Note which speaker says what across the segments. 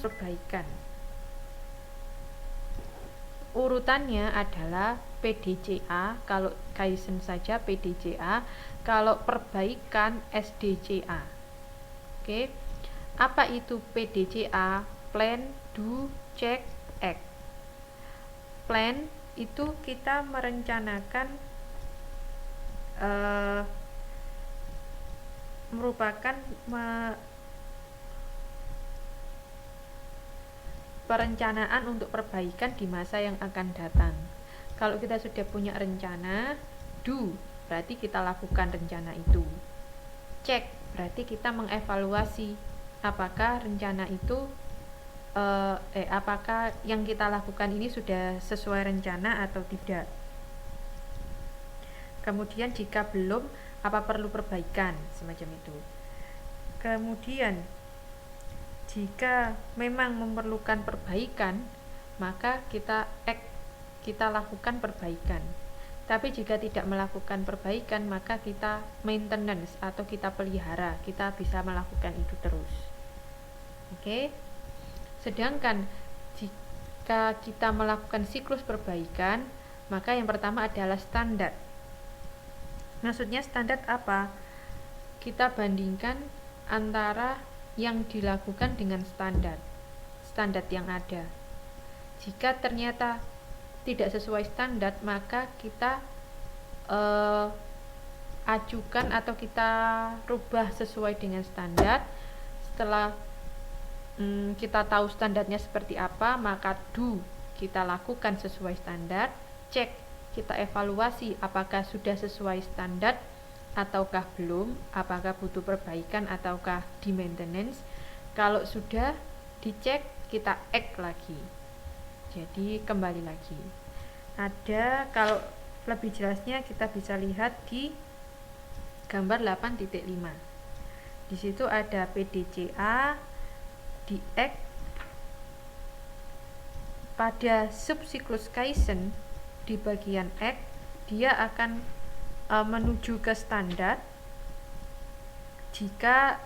Speaker 1: perbaikan. Urutannya adalah PDCA, kalau Kaizen saja PDCA, kalau perbaikan SDCA. Oke. Apa itu PDCA? Plan, do, check, act. Plan itu kita merencanakan, merupakan perencanaan untuk perbaikan di masa yang akan datang. Kalau kita sudah punya rencana, do berarti kita lakukan rencana itu. Check berarti kita mengevaluasi apakah rencana itu apakah yang kita lakukan ini sudah sesuai rencana atau tidak. Kemudian jika belum, apa perlu perbaikan, semacam itu. Kemudian jika memang memerlukan perbaikan, maka kita lakukan perbaikan. Tapi jika tidak melakukan perbaikan, maka kita maintenance atau kita pelihara, kita bisa melakukan itu terus. Oke. Sedangkan jika kita melakukan siklus perbaikan, maka yang pertama adalah standar. Maksudnya standar apa? Kita bandingkan antara yang dilakukan dengan standar yang ada. Jika ternyata tidak sesuai standar, maka kita ajukan atau kita rubah sesuai dengan standar. Setelah kita tahu standarnya seperti apa, maka do kita lakukan sesuai standar. Cek, kita evaluasi apakah sudah sesuai standar ataukah belum, apakah butuh perbaikan ataukah di maintenance. Kalau sudah dicek, kita act lagi. Jadi kembali lagi. Ada, kalau lebih jelasnya kita bisa lihat di gambar 8.5. Di situ ada PDCA, di act. Pada subsiklus Kaizen di bagian act, dia akan menuju ke standar jika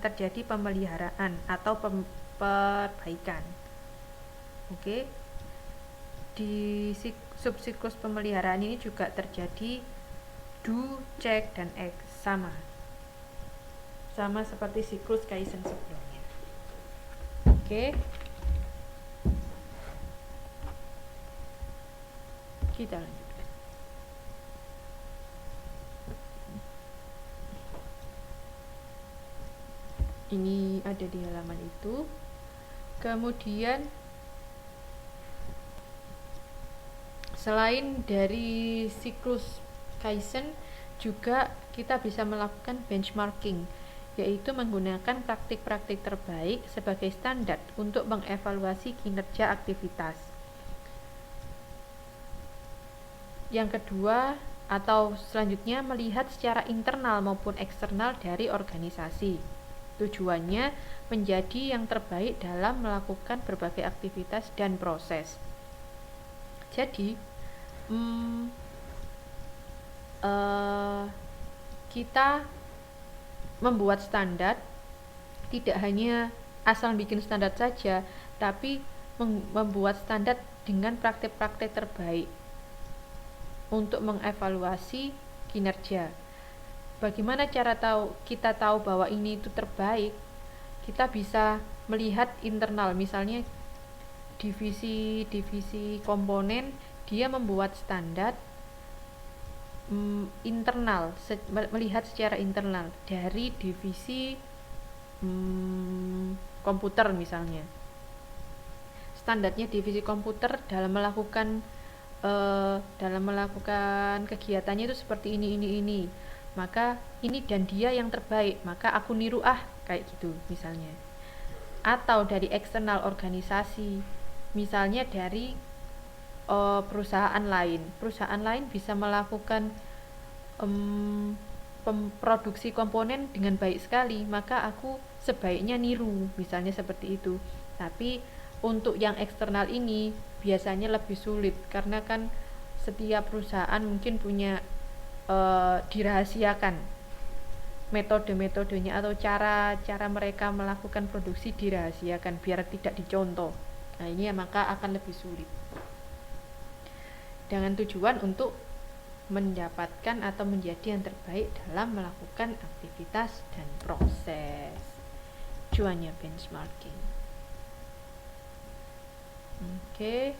Speaker 1: terjadi pemeliharaan atau perbaikan. Oke. Di subsiklus pemeliharaan ini juga terjadi do, check, dan act, sama seperti siklus Kaizen sebelumnya. Oke. Kita lanjutkan. Ini ada di halaman itu. Kemudian selain dari siklus Kaizen, juga kita bisa melakukan benchmarking, yaitu menggunakan praktik-praktik terbaik sebagai standar untuk mengevaluasi kinerja aktivitas. Yang kedua atau selanjutnya, melihat secara internal maupun eksternal dari organisasi. Tujuannya menjadi yang terbaik dalam melakukan berbagai aktivitas dan proses. Jadi kita membuat standar tidak hanya asal bikin standar saja, tapi membuat standar dengan praktik-praktik terbaik untuk mengevaluasi kinerja. Bagaimana cara kita tahu bahwa ini itu terbaik? Kita bisa melihat internal, misalnya divisi komponen, dia membuat standar internal, melihat secara internal dari divisi komputer misalnya. Standarnya divisi komputer dalam melakukan kegiatannya itu seperti ini. Maka ini dan dia yang terbaik, maka aku niru kayak gitu misalnya. Atau dari eksternal organisasi, misalnya dari perusahaan lain bisa melakukan produksi komponen dengan baik sekali, maka aku sebaiknya niru, misalnya seperti itu. Tapi untuk yang eksternal ini biasanya lebih sulit, karena kan setiap perusahaan mungkin punya dirahasiakan metode-metodenya atau cara mereka melakukan produksi dirahasiakan biar tidak dicontoh. Nah, ini ya maka akan lebih sulit. Dengan tujuan untuk mendapatkan atau menjadi yang terbaik dalam melakukan aktivitas dan proses. Tujuannya benchmarking. Oke.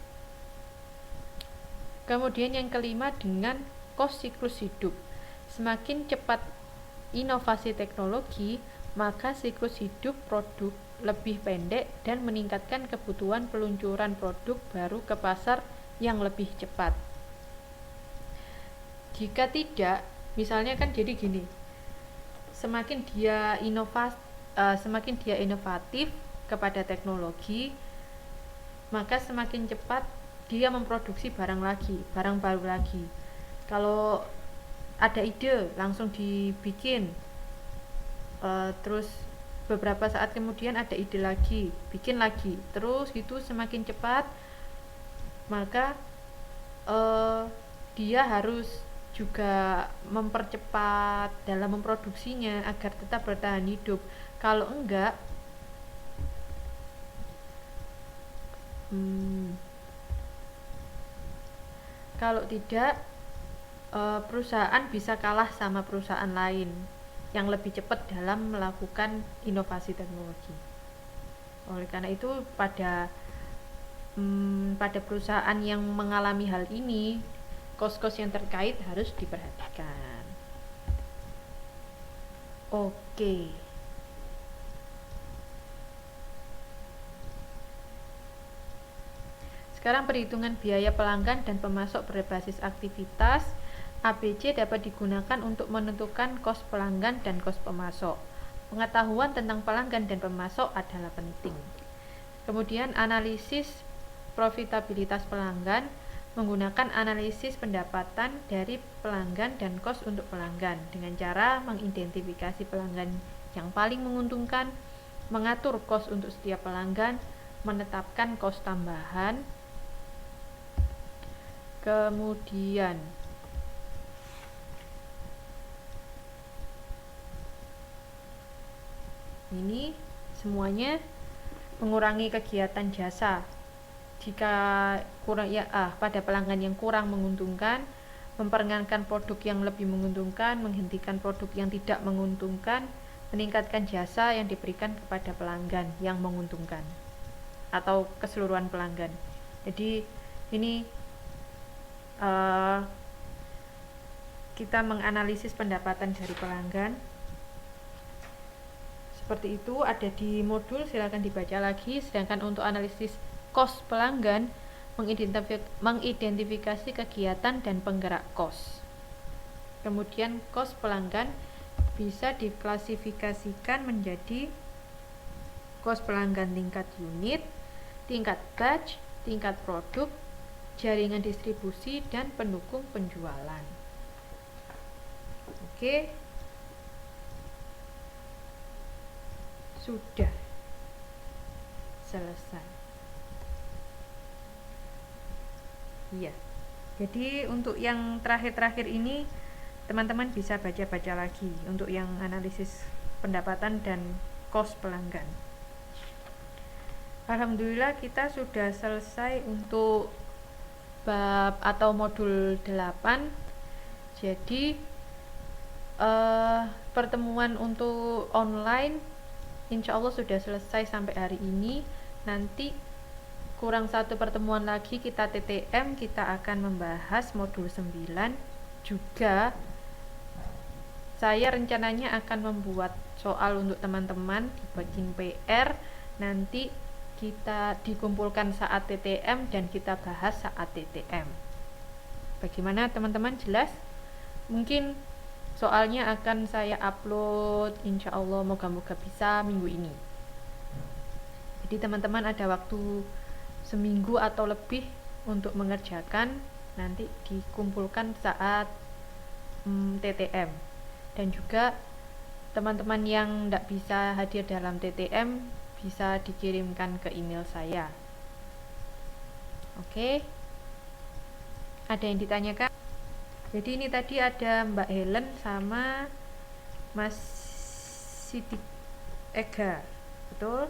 Speaker 1: Kemudian yang kelima dengan cost siklus hidup. Semakin cepat inovasi teknologi, maka siklus hidup produk lebih pendek dan meningkatkan kebutuhan peluncuran produk baru ke pasar yang lebih cepat. Jika tidak, misalnya kan jadi gini, semakin dia inovatif kepada teknologi, maka semakin cepat dia memproduksi barang baru lagi. Kalau ada ide langsung dibikin, terus beberapa saat kemudian ada ide lagi, bikin lagi, terus itu semakin cepat, maka dia harus juga mempercepat dalam memproduksinya agar tetap bertahan hidup. Kalau enggak, kalau tidak, perusahaan bisa kalah sama perusahaan lain yang lebih cepat dalam melakukan inovasi teknologi. Oleh karena itu pada perusahaan yang mengalami hal ini, kos-kos yang terkait harus diperhatikan. Oke. Sekarang perhitungan biaya pelanggan dan pemasok berbasis aktivitas ABC dapat digunakan untuk menentukan kos pelanggan dan kos pemasok. Pengetahuan tentang pelanggan dan pemasok adalah penting. Kemudian analisis profitabilitas pelanggan menggunakan analisis pendapatan dari pelanggan dan kos untuk pelanggan dengan cara mengidentifikasi pelanggan yang paling menguntungkan, mengatur kos untuk setiap pelanggan, menetapkan kos tambahan. Kemudian ini semuanya mengurangi kegiatan jasa. Jika kurang pada pelanggan yang kurang menguntungkan, memperkenalkan produk yang lebih menguntungkan, menghentikan produk yang tidak menguntungkan, meningkatkan jasa yang diberikan kepada pelanggan yang menguntungkan atau keseluruhan pelanggan. Jadi ini kita menganalisis pendapatan dari pelanggan. Seperti itu ada di modul, silakan dibaca lagi. Sedangkan untuk analisis kos pelanggan, mengidentifikasi kegiatan dan penggerak kos. Kemudian kos pelanggan bisa diklasifikasikan menjadi kos pelanggan tingkat unit, tingkat batch, tingkat produk, jaringan distribusi, dan pendukung penjualan. Oke. Sudah selesai. Iya. Jadi untuk yang terakhir-terakhir ini teman-teman bisa baca-baca lagi untuk yang analisis pendapatan dan kos pelanggan. Alhamdulillah kita sudah selesai untuk bab atau modul 8. Jadi pertemuan untuk online insya Allah sudah selesai sampai hari ini. Nanti kurang satu pertemuan lagi kita TTM, kita akan membahas modul 9. Juga saya rencananya akan membuat soal untuk teman-teman, dibikin PR, nanti kita dikumpulkan saat TTM dan kita bahas saat TTM. Bagaimana teman-teman, jelas? Mungkin soalnya akan saya upload insya Allah, moga-moga bisa minggu ini. Jadi teman-teman ada waktu seminggu atau lebih untuk mengerjakan, nanti dikumpulkan saat TTM. Dan juga teman-teman yang tidak bisa hadir dalam TTM bisa dikirimkan ke email saya. Oke. Ada yang ditanyakan? Jadi ini tadi ada Mbak Helen sama Mas Sidik Ega, betul?